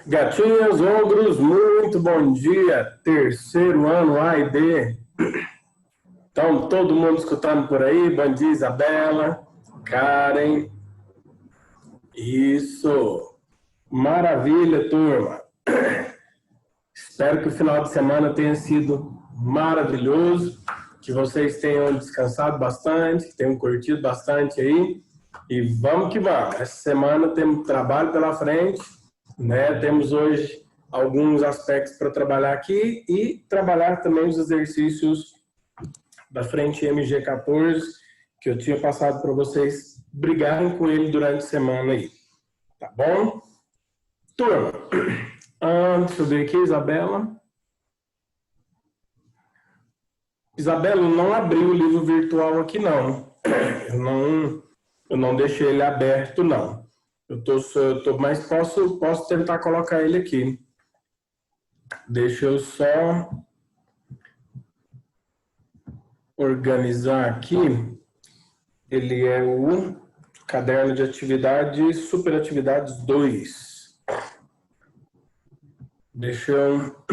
Gatinhas, ogros, muito bom dia. Terceiro ano A e B. Então, todo mundo escutando por aí. Bom dia, Isabela, Karen. Isso. Maravilha, turma. Espero que o final de semana tenha sido maravilhoso, que vocês tenham descansado bastante, que tenham curtido bastante aí. E vamos que vamos. Essa semana temos trabalho pela frente, né? Temos hoje alguns aspectos para trabalhar aqui e trabalhar também os exercícios da frente MG14, que eu tinha passado para vocês brigarem com ele durante a semana aí. Tá bom? Turma, deixa eu ver aqui, Isabela. Isabela, eu não abri o livro virtual aqui, não. Eu não deixei ele aberto, não. Mas posso tentar colocar ele aqui. Deixa eu só organizar aqui. Ele é o caderno de atividades, superatividades 2. Deixa eu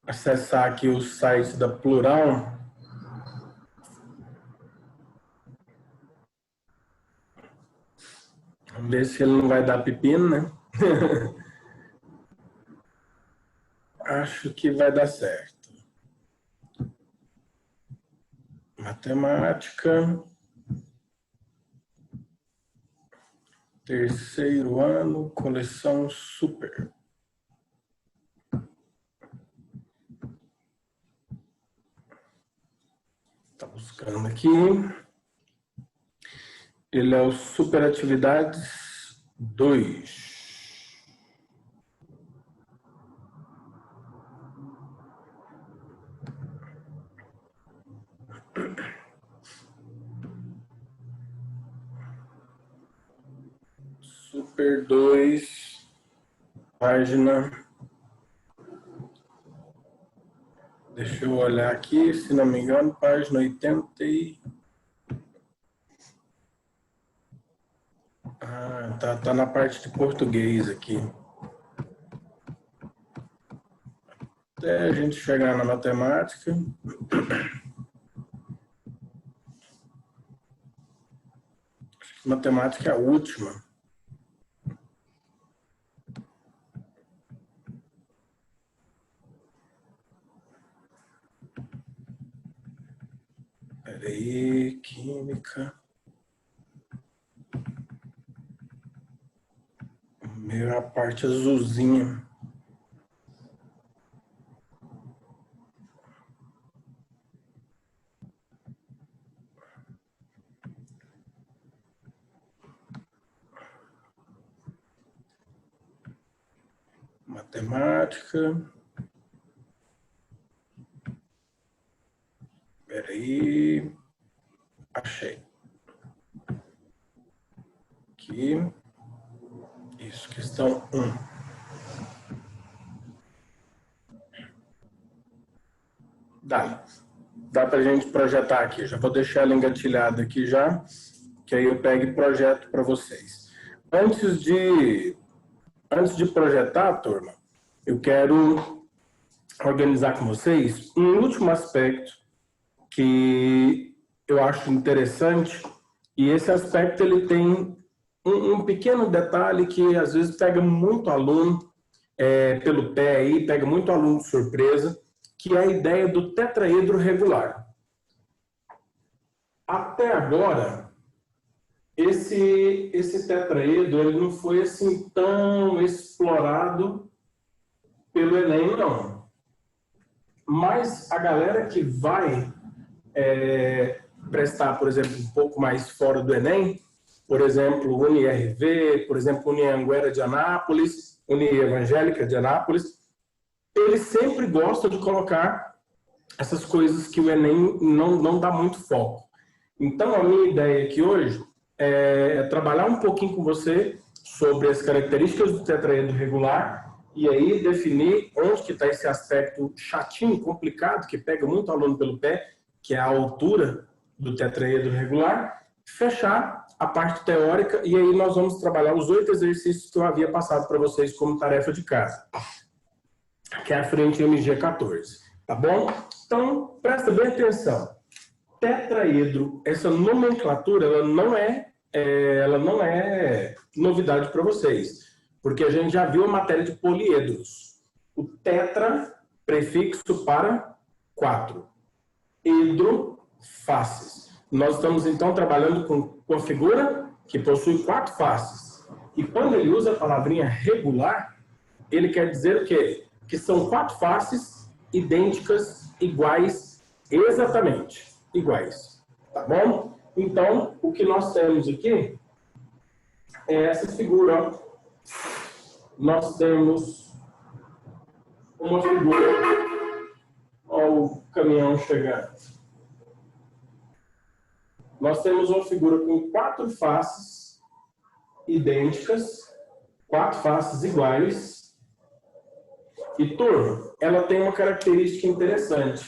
acessar aqui o site da Plural. Vamos ver se ele não vai dar pepino, né? Acho que vai dar certo. Matemática. Terceiro ano, coleção super. Tá buscando aqui. Ele é o Superatividades 2. Super 2, página. Deixa eu olhar aqui, se não me engano, página 80 e... tá na parte de português aqui. Até a gente chegar na matemática. Acho que matemática é a última. Peraí, química. Meio a parte azulzinha. Matemática. Peraí. Achei. Aqui. Isso, questão 1. Dá pra gente projetar aqui. Já vou deixar ela engatilhada aqui já, que aí eu pego e projeto para vocês. Antes de projetar, turma, eu quero organizar com vocês um último aspecto que eu acho interessante, e esse aspecto ele tem um pequeno detalhe que às vezes pega muito aluno pelo pé aí, pega muito aluno de surpresa, que é a ideia do tetraedro regular. Até agora, esse tetraedro ele não foi assim tão explorado pelo Enem, não. Mas a galera que vai prestar, por exemplo, um pouco mais fora do Enem, por exemplo, UniRV, por exemplo, Unianguera de Anápolis, Unievangélica de Anápolis, eles sempre gostam de colocar essas coisas que o Enem não dá muito foco. Então, a minha ideia aqui hoje é trabalhar um pouquinho com você sobre as características do tetraedro regular e aí definir onde que está esse aspecto chatinho, complicado, que pega muito aluno pelo pé, que é a altura do tetraedro regular, fechar a parte teórica e aí nós vamos trabalhar os 8 exercícios que eu havia passado para vocês como tarefa de casa, que é a frente MG14, tá bom? Então, presta bem atenção. Tetraedro, essa nomenclatura, ela não é novidade para vocês, porque a gente já viu a matéria de poliedros. O tetra, prefixo para 4. Edro, faces. Nós estamos, então, trabalhando com a figura que possui 4 faces. E quando ele usa a palavrinha regular, ele quer dizer o quê? Que são 4 faces idênticas, iguais, exatamente iguais. Tá bom? Então, o que nós temos aqui é essa figura. Ó. Nós temos uma figura. Olha o caminhão chegando. Nós temos uma figura com 4 faces idênticas, 4 faces iguais. E, turma, ela tem uma característica interessante.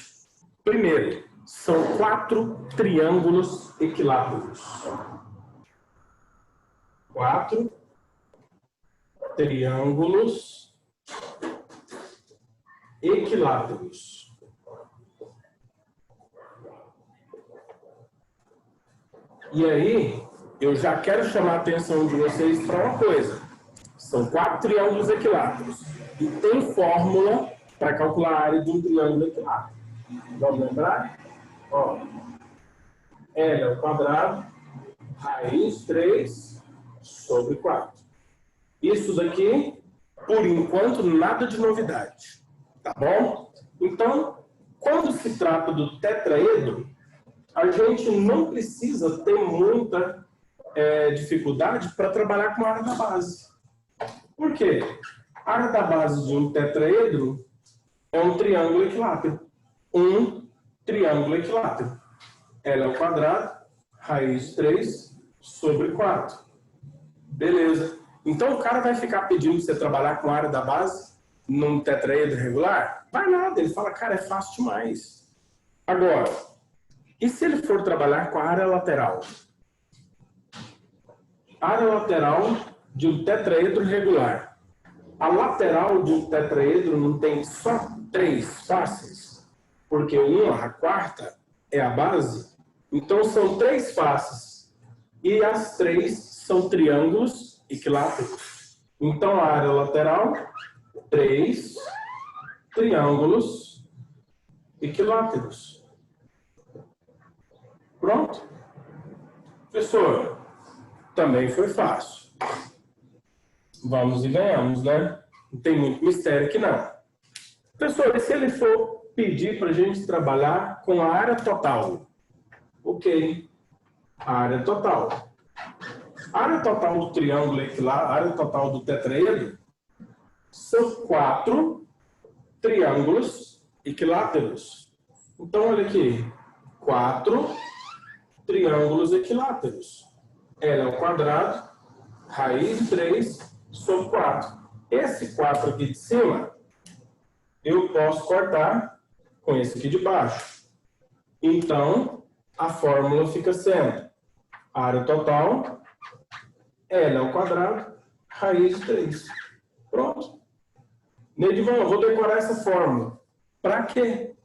Primeiro, são 4 triângulos equiláteros. 4 triângulos equiláteros. E aí, eu já quero chamar a atenção de vocês para uma coisa. São 4 triângulos equiláteros. E tem fórmula para calcular a área de um triângulo equilátero. Vamos lembrar? Ó, L ao quadrado, raiz 3 sobre 4. Isso daqui, por enquanto, nada de novidade. Tá bom? Então, quando se trata do tetraedro, a gente não precisa ter muita dificuldade para trabalhar com a área da base. Por quê? A área da base de um tetraedro é um triângulo equilátero. Um triângulo equilátero. L ao quadrado, raiz 3 sobre 4. Beleza. Então o cara vai ficar pedindo para você trabalhar com a área da base num tetraedro regular? Vai nada, ele fala, cara, é fácil demais. Agora, e se ele for trabalhar com a área lateral? Área lateral de um tetraedro regular. A lateral de um tetraedro não tem só 3 faces, porque a quarta, é a base. Então são 3 faces. E as 3 são triângulos equiláteros. Então a área lateral, 3 triângulos equiláteros. Pronto? Professor, também foi fácil. Vamos e ganhamos, né? Não tem muito mistério aqui, não. Professor, e se ele for pedir para a gente trabalhar com a área total? Ok. A área total. A área total do triângulo equilátero, a área total do tetraedro, são 4 triângulos equiláteros. Então, olha aqui. 4 triângulos equiláteros. L ao quadrado, raiz de 3 sobre 4. Esse 4 aqui de cima, eu posso cortar com esse aqui de baixo. Então, a fórmula fica sendo área total, L ao quadrado, raiz de 3. Pronto. Nedivan, eu vou decorar essa fórmula. Para quê?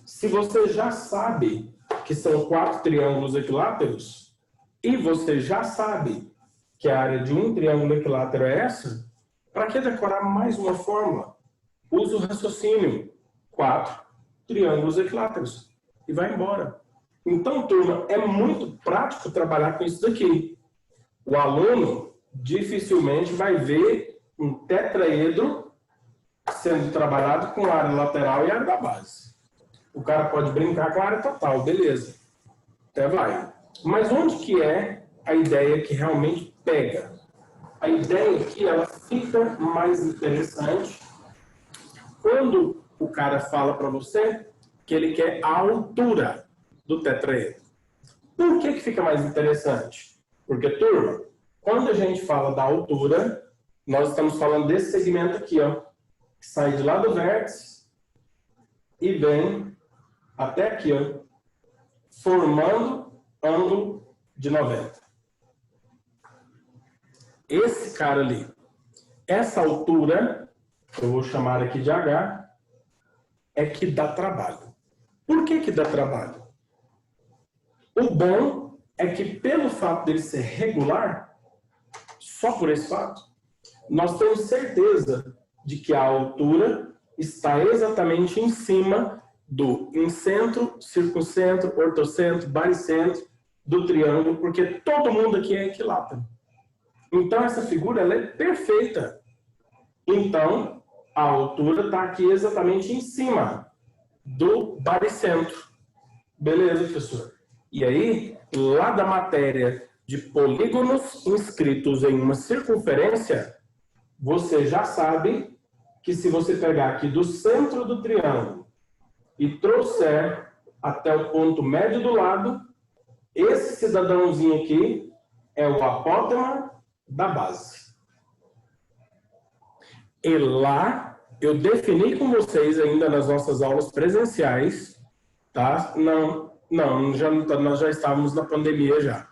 Se você já sabe que são 4 triângulos equiláteros, e você já sabe que a área de um triângulo equilátero é essa, para que decorar mais uma fórmula? Usa o raciocínio. 4 triângulos equiláteros. E vai embora. Então, turma, é muito prático trabalhar com isso daqui. O aluno dificilmente vai ver um tetraedro sendo trabalhado com área lateral e área da base. O cara pode brincar com a área total, beleza. Até vai. Mas onde que é a ideia que realmente pega? A ideia aqui, ela fica mais interessante quando o cara fala para você que ele quer a altura do tetraedro. Por que fica mais interessante? Porque, turma, quando a gente fala da altura, nós estamos falando desse segmento aqui, ó, que sai de lá do vértice e vem até aqui, ó, formando ângulo de 90. Esse cara ali, essa altura, eu vou chamar aqui de H, é que dá trabalho. Por que que dá trabalho? O bom é que pelo fato dele ser regular, só por esse fato, nós temos certeza de que a altura está exatamente em cima do incentro, circuncentro, ortocentro, baricentro do triângulo, porque todo mundo aqui é equilátero. Então, essa figura ela é perfeita. Então, a altura está aqui exatamente em cima do baricentro. Beleza, professor? E aí, lá da matéria de polígonos inscritos em uma circunferência, você já sabe que se você pegar aqui do centro do triângulo e trouxer até o ponto médio do lado, esse cidadãozinho aqui é o apótema da base. E lá eu defini com vocês ainda nas nossas aulas presenciais, tá? Nós já estávamos na pandemia já.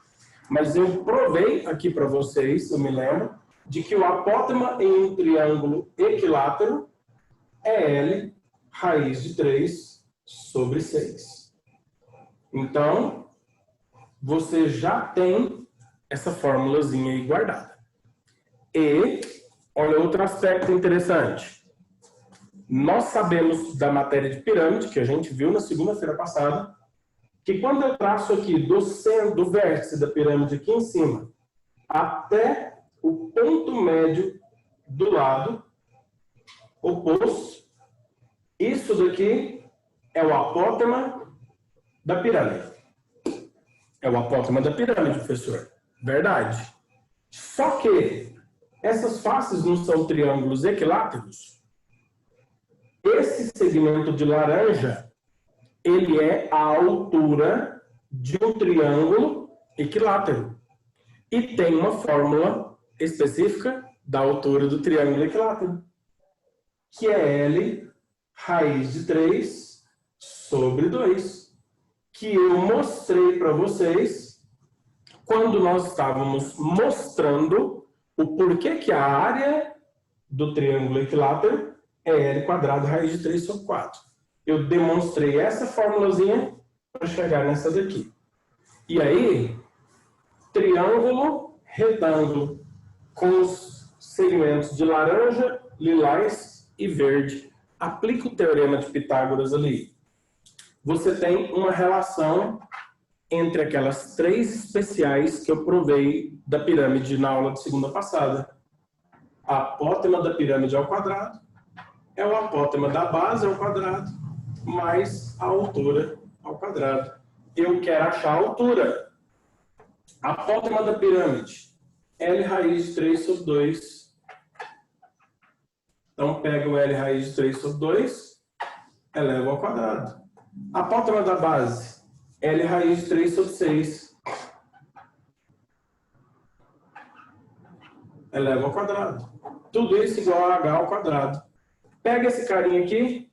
Mas eu provei aqui para vocês, eu me lembro, de que o apótema em um triângulo equilátero é L raiz de 3 sobre 6. Então, você já tem essa formulazinha aí guardada. E, olha outro aspecto interessante. Nós sabemos da matéria de pirâmide, que a gente viu na segunda-feira passada, que quando eu traço aqui do centro, do vértice da pirâmide aqui em cima, até o ponto médio do lado oposto, isso daqui é o apótema da pirâmide. É o apótema da pirâmide, professor. Verdade. Só que essas faces não são triângulos equiláteros. Esse segmento de laranja, ele é a altura de um triângulo equilátero. E tem uma fórmula específica da altura do triângulo equilátero, que é L raiz de 3 sobre 2, que eu mostrei para vocês quando nós estávamos mostrando o porquê que a área do triângulo equilátero é L quadrado raiz de 3 sobre 4. Eu demonstrei essa formulazinha para chegar nessa daqui. E aí, triângulo, retângulo, com os segmentos de laranja, lilás e verde. Aplica o teorema de Pitágoras ali. Você tem uma relação entre aquelas 3 especiais que eu provei da pirâmide na aula de segunda passada. A apótema da pirâmide ao quadrado é o apótema da base ao quadrado mais a altura ao quadrado. Eu quero achar a altura. A apótema da pirâmide, L raiz de 3 sobre 2. Então, pega o L raiz de 3 sobre 2, eleva ao quadrado. A apótema da base, L raiz de 3 sobre 6. Eleva ao quadrado. Tudo isso igual a H ao quadrado. Pega esse carinha aqui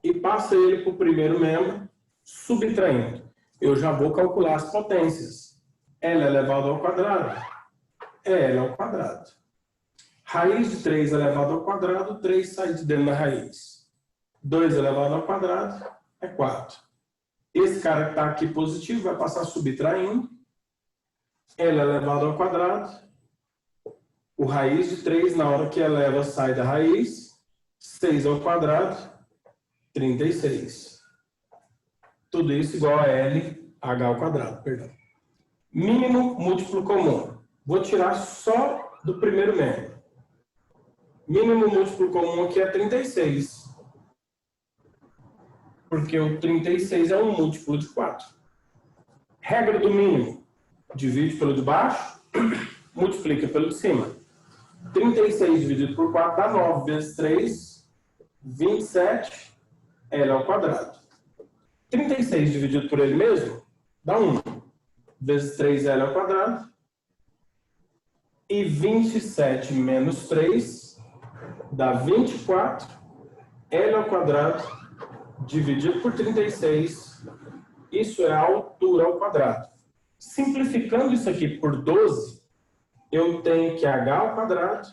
e passa ele para o primeiro membro, subtraindo. Eu já vou calcular as potências. L elevado ao quadrado é L ao quadrado. Raiz de 3 elevado ao quadrado, 3 sai de dentro da raiz. 2 elevado ao quadrado é 4. Esse cara que está aqui positivo vai passar subtraindo. L elevado ao quadrado. O raiz de 3, na hora que eleva, sai da raiz. 6 ao quadrado, 36. Tudo isso igual a L, H ao quadrado, perdão. Mínimo múltiplo comum. Vou tirar só do primeiro membro. Mínimo múltiplo comum aqui é 36. Porque o 36 é um múltiplo de 4. Regra do mínimo. Divide pelo de baixo, multiplica pelo de cima. 36 dividido por 4 dá 9 vezes 3, 27, L ao quadrado. 36 dividido por ele mesmo dá 1 vezes 3L ao quadrado. E 27 menos 3 dá 24, L ao quadrado, dividido por 36. Isso é a altura ao quadrado. Simplificando isso aqui por 12, eu tenho que h ao quadrado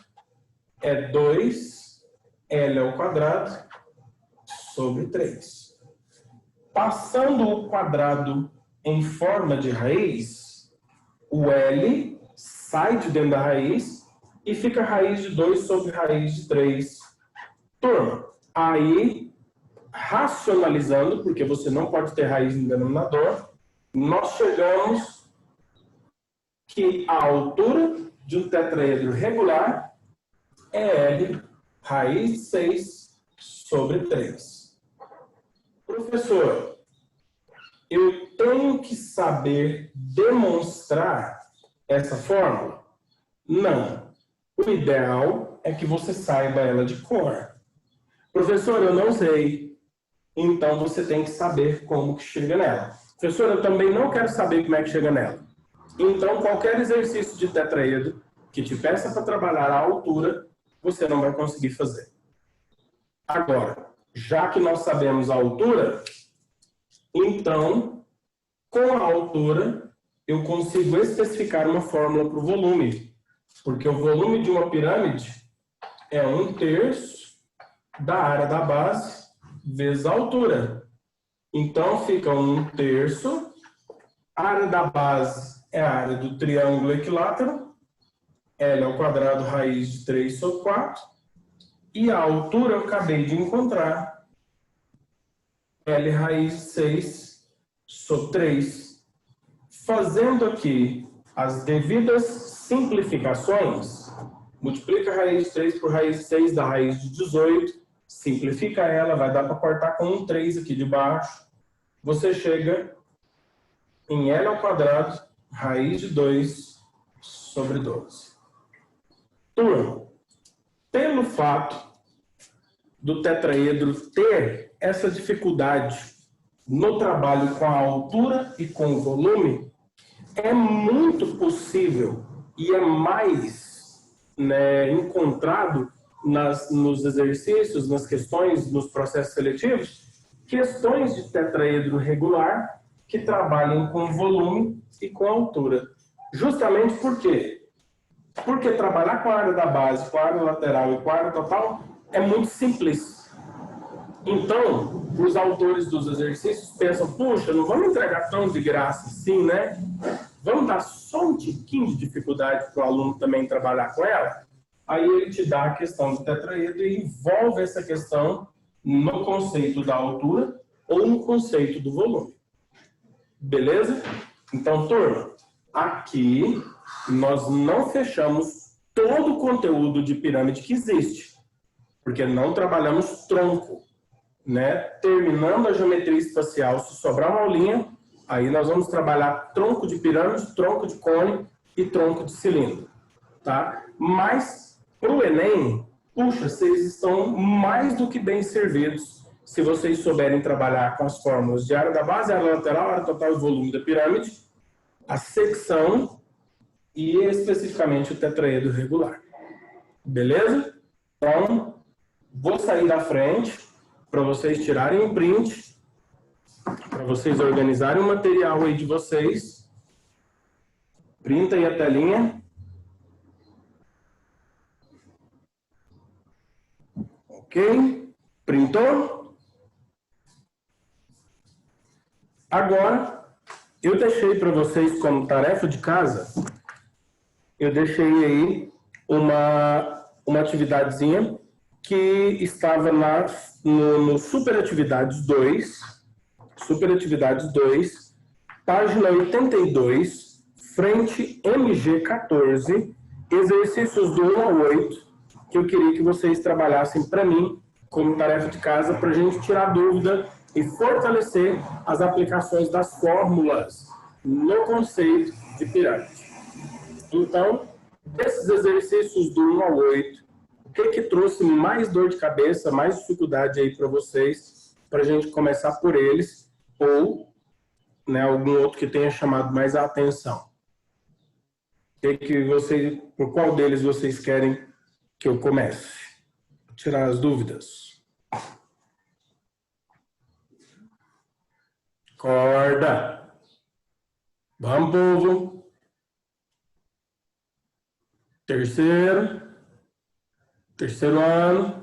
é 2L ao quadrado sobre 3. Passando o quadrado em forma de raiz, o L sai de dentro da raiz e fica raiz de 2 sobre raiz de 3. Turma, aí, racionalizando, porque você não pode ter raiz no denominador, nós chegamos que a altura de um tetraedro regular é L raiz de 6 sobre 3. Professor, eu tenho que saber demonstrar essa fórmula? Não. O ideal é que você saiba ela de cor. Professor, eu não sei. Então você tem que saber como que chega nela. Professor, eu também não quero saber como é que chega nela. Então, qualquer exercício de tetraedro que te peça para trabalhar a altura, você não vai conseguir fazer. Agora, já que nós sabemos a altura, então, com a altura, eu consigo especificar uma fórmula para o volume. Porque o volume de uma pirâmide é 1/3 da área da base vezes a altura. Então, fica 1/3. A área da base é a área do triângulo equilátero. L ao quadrado raiz de 3 sobre 4. E a altura eu acabei de encontrar. L raiz de 6 sobre 3. Fazendo aqui as devidas simplificações, multiplica a raiz de 3 por raiz de 6 da raiz de 18, simplifica ela, vai dar para cortar com um 3 aqui de baixo. Você chega em L ao quadrado, raiz de 2 sobre 12. Turma, pelo fato do tetraedro ter essa dificuldade no trabalho com a altura e com o volume, é muito possível e é mais encontrado nos exercícios, nas questões, nos processos seletivos, questões de tetraedro regular que trabalham com volume e com altura. Justamente por quê? Porque trabalhar com a área da base, com a área lateral e com a área total é muito simples. Então, os autores dos exercícios pensam, puxa, não vamos entregar tão de graça assim, né? Vamos dar só um tiquinho de dificuldade para o aluno também trabalhar com ela? Aí ele te dá a questão do tetraedro e envolve essa questão no conceito da altura ou no conceito do volume. Beleza? Então, turma, aqui nós não fechamos todo o conteúdo de pirâmide que existe, porque não trabalhamos tronco, né? Terminando a geometria espacial, se sobrar uma aulinha, aí nós vamos trabalhar tronco de pirâmide, tronco de cone e tronco de cilindro, tá? Mas, para o Enem, puxa, vocês estão mais do que bem servidos se vocês souberem trabalhar com as fórmulas de área da base, área lateral, área total e volume da pirâmide, a secção e especificamente o tetraedro regular. Beleza? Então, vou sair da frente para vocês tirarem um print, para vocês organizarem o material aí de vocês. Printa aí a telinha. Ok? Printou? Agora, eu deixei para vocês como tarefa de casa, eu deixei aí uma atividadezinha que estava no Superatividades 2, página 82, frente MG14, exercícios do 1 ao 8, que eu queria que vocês trabalhassem para mim como tarefa de casa, para a gente tirar dúvida e fortalecer as aplicações das fórmulas no conceito de pirâmide. Então, desses exercícios do 1 ao 8, o que trouxe mais dor de cabeça, mais dificuldade aí para vocês, para a gente começar por eles, ou algum outro que tenha chamado mais a atenção? Por qual deles vocês querem que eu comece? Vou tirar as dúvidas. Corda. Vamos, povo. Terceiro ano.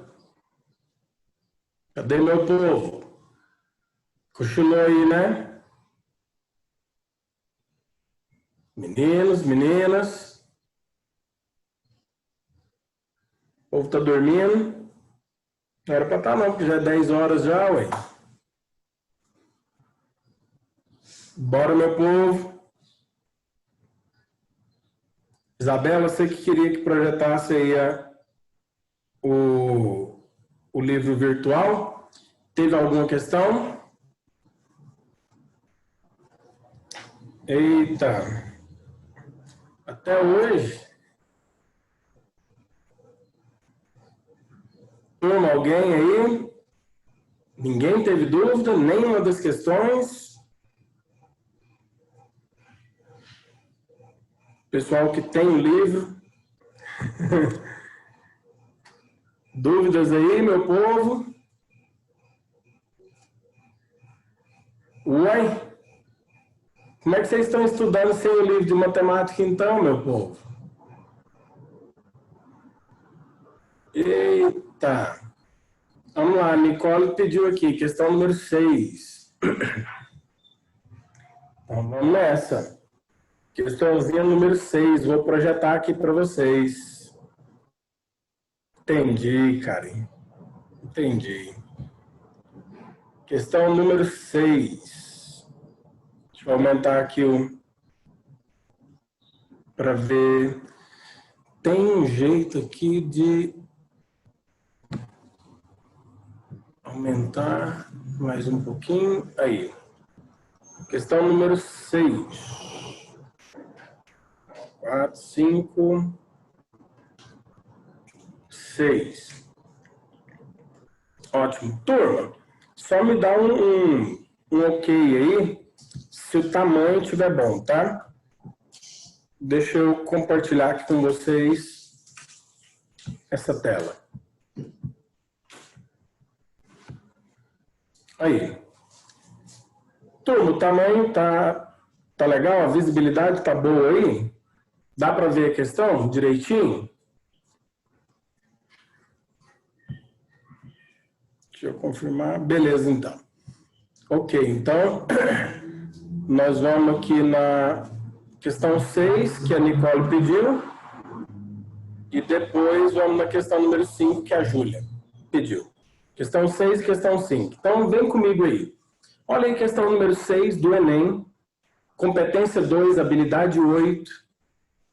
Cadê meu povo? Cochilou aí, né? Meninos, meninas. O povo tá dormindo. Não era pra estar não, porque já é 10 horas já, ué. Bora, meu povo. Isabela, você que queria que projetasse aí o livro virtual. Teve alguma questão? Eita. Até hoje. Turma, alguém aí? Ninguém teve dúvida? Nenhuma das questões? Pessoal que tem o livro. Dúvidas aí, meu povo? Uai? Como é que vocês estão estudando sem o livro de matemática então, meu povo? Eita! Vamos lá, Nicole pediu aqui, questão número 6. Então vamos nessa. Questãozinha número 6, vou projetar aqui para vocês. Entendi, Karen. Entendi. Questão número 6. Deixa eu aumentar aqui para ver. Tem um jeito aqui de aumentar mais um pouquinho. Aí. Questão número 6. 4, 5, 6. Ótimo. Turma, só me dá um ok aí se o tamanho estiver bom, tá? Deixa eu compartilhar aqui com vocês essa tela. Aí. Turma, o tamanho tá legal? A visibilidade tá boa aí? Dá para ver a questão direitinho? Deixa eu confirmar. Beleza, então. Ok, então, nós vamos aqui na questão 6, que a Nicole pediu, e depois vamos na questão número 5, que a Júlia pediu. Questão 6 e questão 5. Então, vem comigo aí. Olha aí, questão número 6 do Enem, competência 2, habilidade 8.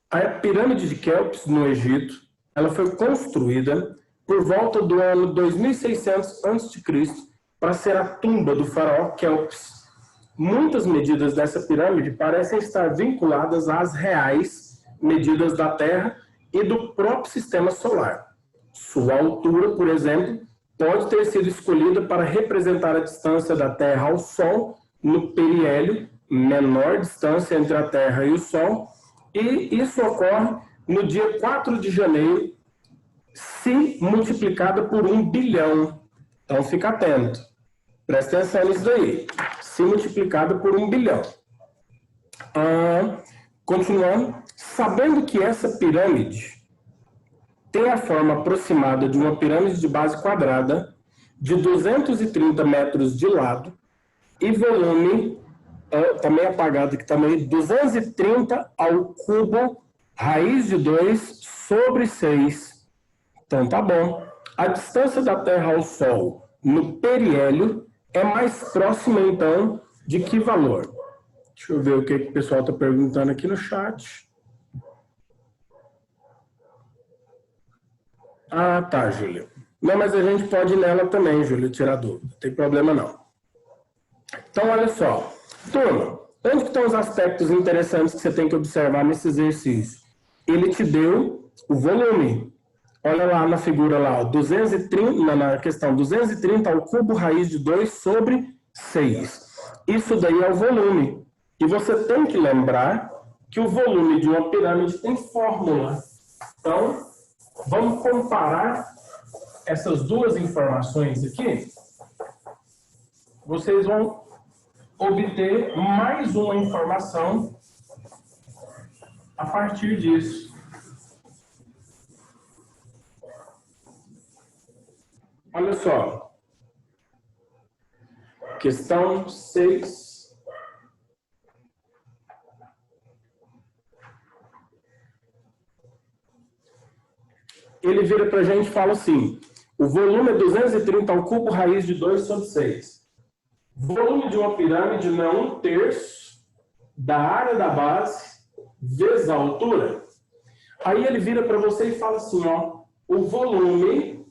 A pirâmide de Quéops, no Egito, ela foi construída por volta do ano 2600 a.C. para ser a tumba do faraó Quéops. Muitas medidas dessa pirâmide parecem estar vinculadas às reais medidas da Terra e do próprio sistema solar. Sua altura, por exemplo, pode ter sido escolhida para representar a distância da Terra ao Sol no periélio, menor distância entre a Terra e o Sol, e isso ocorre no dia 4 de janeiro, se multiplicado por 1 bilhão. Então, fica atento. Presta atenção nisso daí. Se multiplicado por 1 bilhão. Continuando. Sabendo que essa pirâmide tem a forma aproximada de uma pirâmide de base quadrada, de 230 metros de lado, e volume... Está meio apagado aqui também, 230 ao cubo, raiz de 2 sobre 6. Então, tá bom. A distância da Terra ao Sol no periélio é mais próxima, então, de que valor? Deixa eu ver o que o pessoal está perguntando aqui no chat. Ah, tá, Júlia. Não, mas a gente pode ir nela também, Júlia, tirar dúvida. Não tem problema, não. Então, olha só. Turma, onde que estão os aspectos interessantes que você tem que observar nesse exercício? Ele te deu o volume. Olha lá na figura lá, 230, na questão 230 ao cubo raiz de 2 sobre 6. Isso daí é o volume. E você tem que lembrar que o volume de uma pirâmide tem fórmula. Então, vamos comparar essas duas informações aqui. Vocês vão obter mais uma informação a partir disso. Olha só. Questão 6. Ele vira para a gente e fala assim: o volume é 230 ao cubo raiz de 2 sobre 6. Volume de uma pirâmide não é 1/3 da área da base vezes a altura. Aí ele vira para você e fala assim, ó, o volume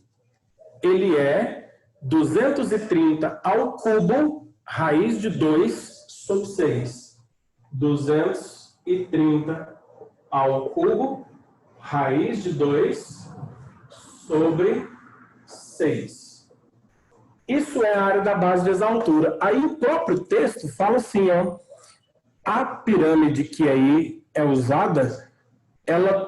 ele é 230 ao cubo raiz de 2 sobre 6. 230 ao cubo raiz de 2 sobre 6. Isso é a área da base vezes a altura. Aí o próprio texto fala assim, ó, a pirâmide que aí é usada, ela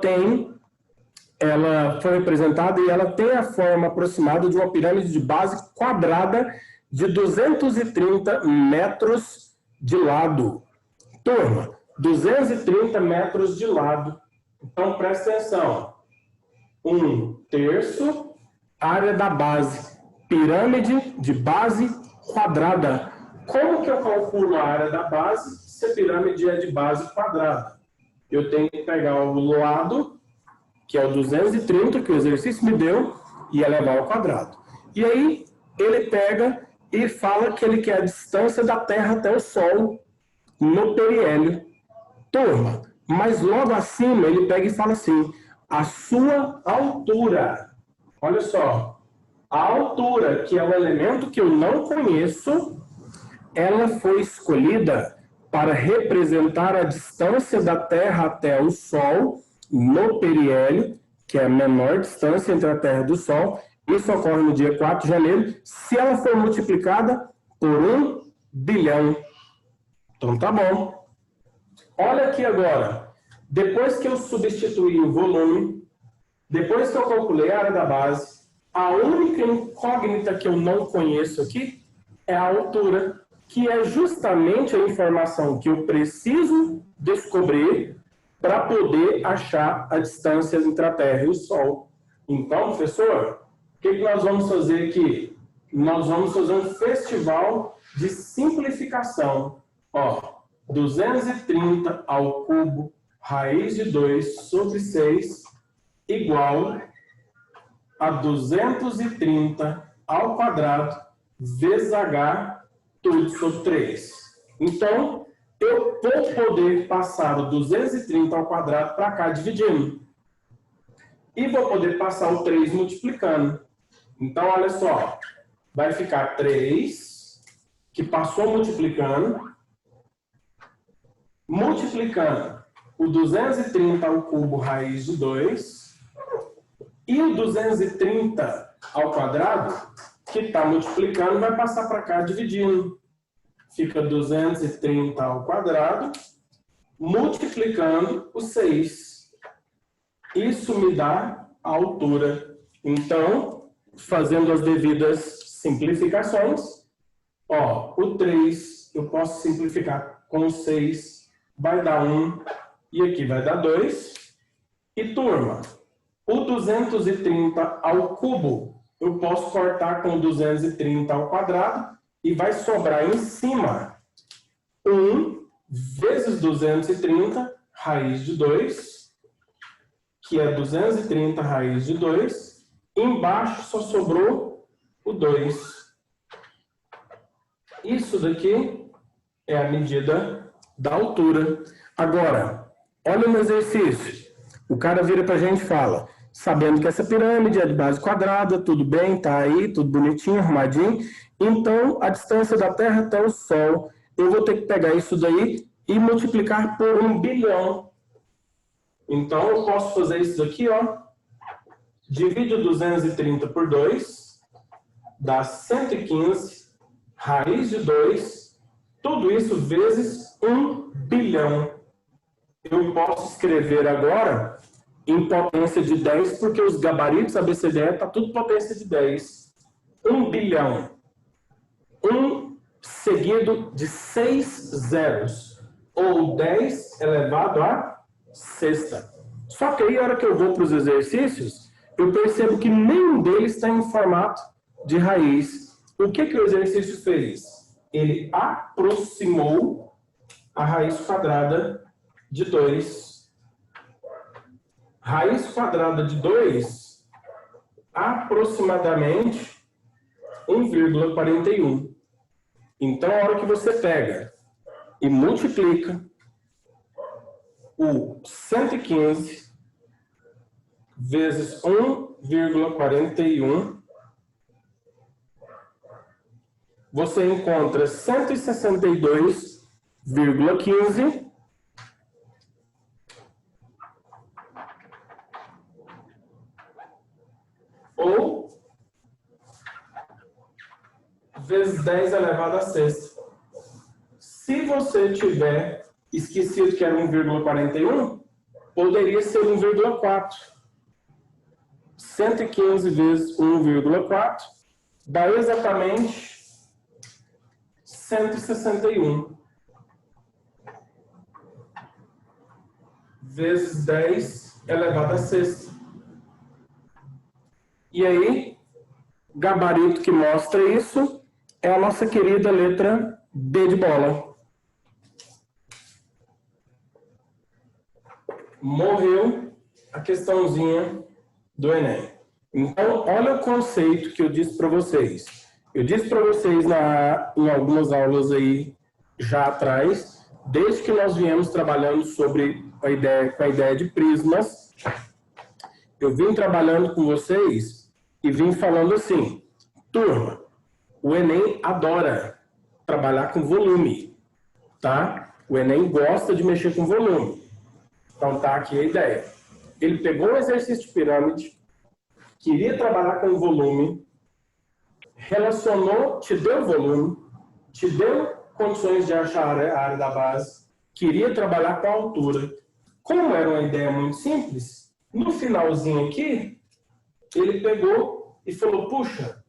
foi representada e ela tem a forma aproximada de uma pirâmide de base quadrada de 230 metros de lado. Turma, 230 metros de lado. Então, presta atenção. 1/3 área da base. Pirâmide de base quadrada. Como que eu calculo a área da base se a pirâmide é de base quadrada? Eu tenho que pegar o lado, que é o 230, que o exercício me deu, e elevar ao quadrado. E aí, ele pega e fala que ele quer a distância da Terra até o Sol no periélio. Turma, mas logo acima ele pega e fala assim, a sua altura. Olha só, a altura, que é o elemento que eu não conheço, ela foi escolhida para representar a distância da Terra até o Sol no periélio, que é a menor distância entre a Terra e o Sol. Isso ocorre no dia 4 de janeiro, se ela for multiplicada por 1 bilhão. Então tá bom. Olha aqui agora. Depois que eu substituí o volume, depois que eu calculei a área da base, a única incógnita que eu não conheço aqui é a altura, que é justamente a informação que eu preciso descobrir para poder achar a distância entre a Terra e o Sol. Então, professor, o que nós vamos fazer aqui? Nós vamos fazer um festival de simplificação. Ó, 230 ao cubo raiz de 2 sobre 6 igual a 230 ao quadrado vezes h tudo sobre 3. Então, eu vou poder passar o 230 ao quadrado para cá dividindo. E vou poder passar o 3 multiplicando. Então, olha só, vai ficar 3, que passou multiplicando o 230 ao cubo raiz de 2, e o 230 ao quadrado, que está multiplicando, vai passar para cá dividindo. Fica 230 ao quadrado, multiplicando o 6. Isso me dá a altura. Então, fazendo as devidas simplificações, ó, o 3 eu posso simplificar com o 6, vai dar 1, e aqui vai dar 2. E, turma, o 230 ao cubo, eu posso cortar com 230 ao quadrado, e vai sobrar em cima 1 vezes 230 raiz de 2, que é 230 raiz de 2. Embaixo só sobrou o 2. Isso daqui é a medida da altura. Agora, olha no exercício. O cara vira para a gente e fala, sabendo que essa pirâmide é de base quadrada, tudo bem, tá aí, tudo bonitinho, arrumadinho. Então, a distância da Terra até o Sol, eu vou ter que pegar isso daí e multiplicar por 1 bilhão. Então, eu posso fazer isso daqui, ó. Divide 230 por 2, dá 115, raiz de 2, tudo isso vezes 1 bilhão. Eu posso escrever agora em potência de 10, porque os gabaritos ABCDE está tudo potência de 10. 1 bilhão. 1 seguido de 6 zeros, ou 10 elevado a sexta. Só que aí, na hora que eu vou para os exercícios, eu percebo que nenhum deles está em formato de raiz. O que o exercício fez? Ele aproximou a raiz quadrada de 2. Raiz quadrada de 2, aproximadamente 1,41. Então, a hora que você pega e multiplica o 115 vezes 1,41, você encontra 162,15 ou vezes 10 elevado a sexta. Se você tiver esquecido que era 1,41, poderia ser 1,4. 115 vezes 1,4 dá exatamente 161. Vezes 10 elevado a sexta. E aí, o gabarito que mostra isso é a nossa querida letra B de bola. Morreu a questãozinha do Enem. Então, olha o conceito que eu disse para vocês. Eu disse para vocês em algumas aulas aí já atrás, desde que nós viemos trabalhando com a ideia de prismas, eu vim trabalhando com vocês e vim falando assim, turma, o Enem adora trabalhar com volume, tá? O Enem gosta de mexer com volume. Então tá aqui a ideia. Ele pegou um exercício de pirâmide, queria trabalhar com volume, relacionou, te deu volume, te deu condições de achar a área da base, queria trabalhar com a altura. Como era uma ideia muito simples, no finalzinho aqui, ele pegou e falou, puxa,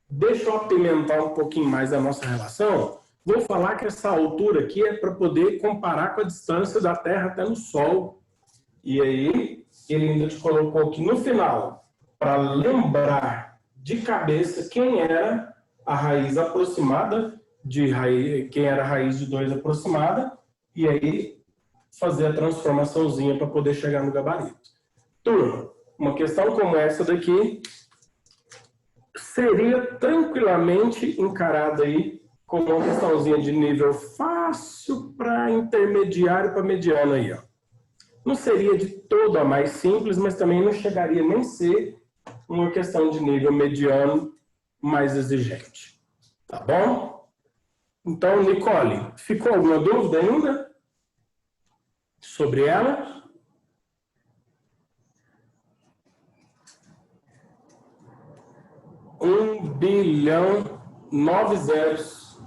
deixa eu apimentar um pouquinho mais a nossa relação, vou falar que essa altura aqui é para poder comparar com a distância da Terra até no Sol. E aí, ele ainda te colocou aqui no final, para lembrar de cabeça quem era a raiz aproximada, quem era a raiz de 2 aproximada, e aí fazer a transformaçãozinha para poder chegar no gabarito. Turma, uma questão como essa daqui seria tranquilamente encarada aí como uma questãozinha de nível fácil para intermediário para mediano aí, ó. Não seria de todo a mais simples, mas também não chegaria nem a ser uma questão de nível mediano mais exigente. Tá bom? Então, Nicole, ficou alguma dúvida ainda sobre ela? Um bilhão, 9 zeros.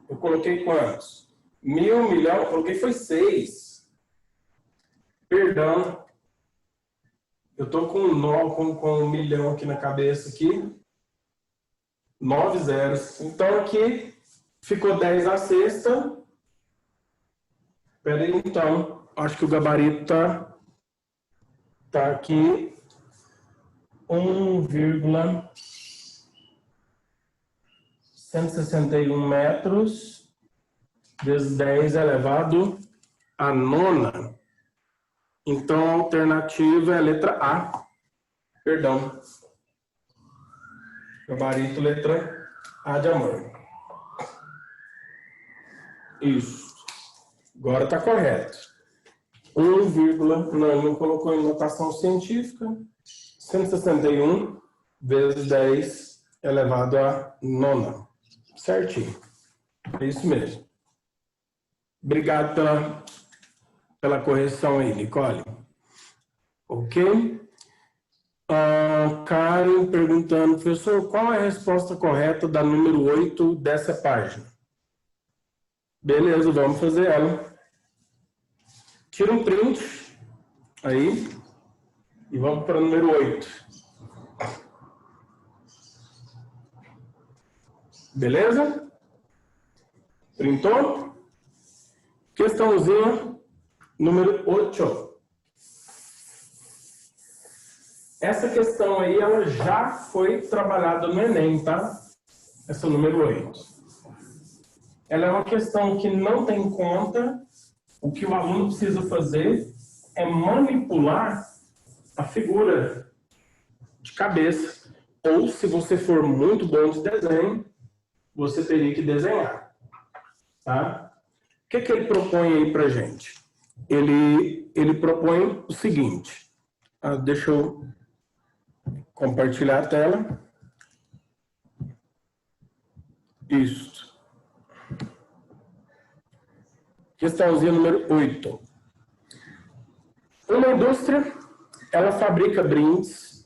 Eu coloquei quantos? 1.000, milhão, eu coloquei foi 6. Perdão. Eu tô com um milhão aqui na cabeça aqui. 9 zeros. Então aqui ficou 10 a sexta. Espera aí, então. Acho que o gabarito tá aqui. 1,161 metros vezes 10 elevado a nona. Então, a alternativa é a letra A. Perdão. Gabarito, letra A de amor. Isso. Agora está correto. 1, não colocou em notação científica. 161 vezes 10 elevado a nona. Certinho. É isso mesmo. Obrigado pela correção aí, Nicole. Ok? Karen perguntando, professor, qual é a resposta correta da número 8 dessa página? Beleza, vamos fazer ela. Tira um print aí e vamos para o número 8. Beleza? Printou? Questãozinha número 8. Essa questão aí, ela já foi trabalhada no Enem, tá? Essa número 8. Ela é uma questão que não tem conta. O que o aluno precisa fazer é manipular a figura de cabeça. Ou, se você for muito bom de desenho, você teria que desenhar. Tá? O que ele propõe aí pra gente? Ele propõe o seguinte. Deixa eu compartilhar a tela. Isso. Questãozinha número 8. Uma indústria, ela fabrica brindes,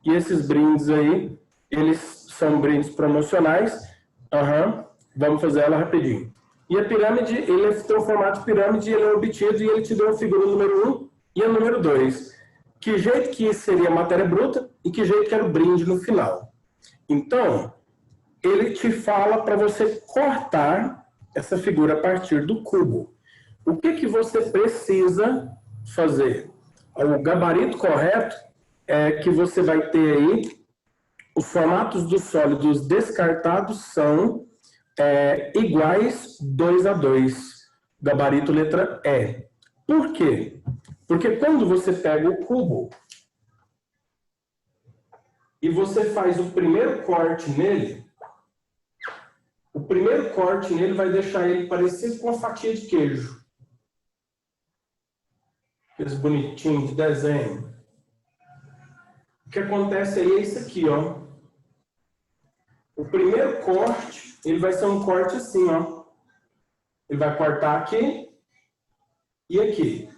e esses brindes aí, eles são brindes promocionais. Vamos fazer ela rapidinho. E a pirâmide, ele tem um formato de pirâmide, ele é obtido, e ele te deu a figura número 1 e a número 2. Que jeito que isso seria a matéria bruta e que jeito que era o brinde no final. Então, ele te fala para você cortar essa figura a partir do cubo. O que você precisa fazer? O gabarito correto é que você vai ter aí, os formatos dos sólidos descartados são iguais 2:2. Gabarito letra E. Por quê? Porque quando você pega o cubo e você faz o primeiro corte nele, o primeiro corte nele vai deixar ele parecido com uma fatia de queijo. Aqueles bonitinhos de desenho. O que acontece aí é isso aqui, ó. O primeiro corte, ele vai ser um corte assim, ó. Ele vai cortar aqui e aqui.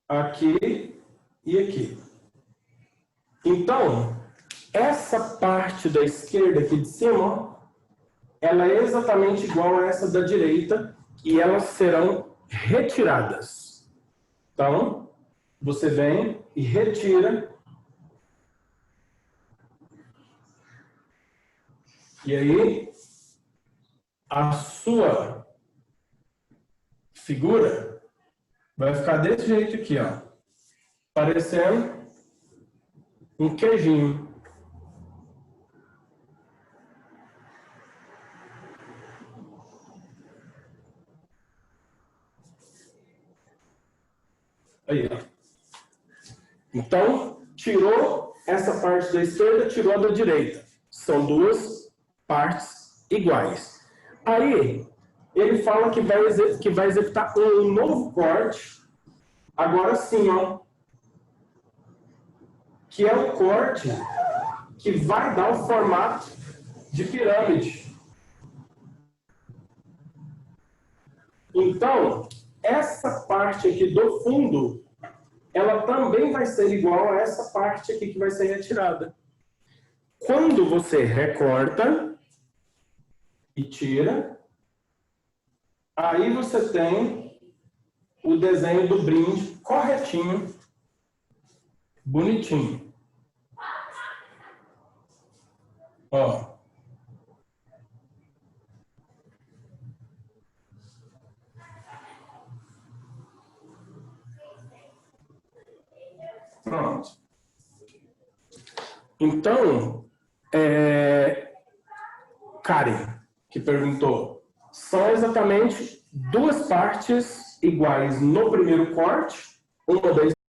Aqui e aqui. Então, essa parte da esquerda aqui de cima, ó, ela é exatamente igual a essa da direita e elas serão retiradas. Então, você vem e retira. E aí, a sua figura vai ficar desse jeito aqui, ó. Parecendo um queijinho. Aí, ó. Então, tirou essa parte da esquerda, tirou a da direita. São duas partes iguais. Aí, ele fala que vai executar um novo corte. Agora sim, ó. Que é o corte que vai dar o formato de pirâmide. Então, essa parte aqui do fundo, ela também vai ser igual a essa parte aqui que vai ser retirada. Quando você recorta e tira, aí você tem o desenho do brinde corretinho, bonitinho. Ó. Pronto. Então, Karen, que perguntou, são exatamente duas partes iguais no primeiro corte, uma da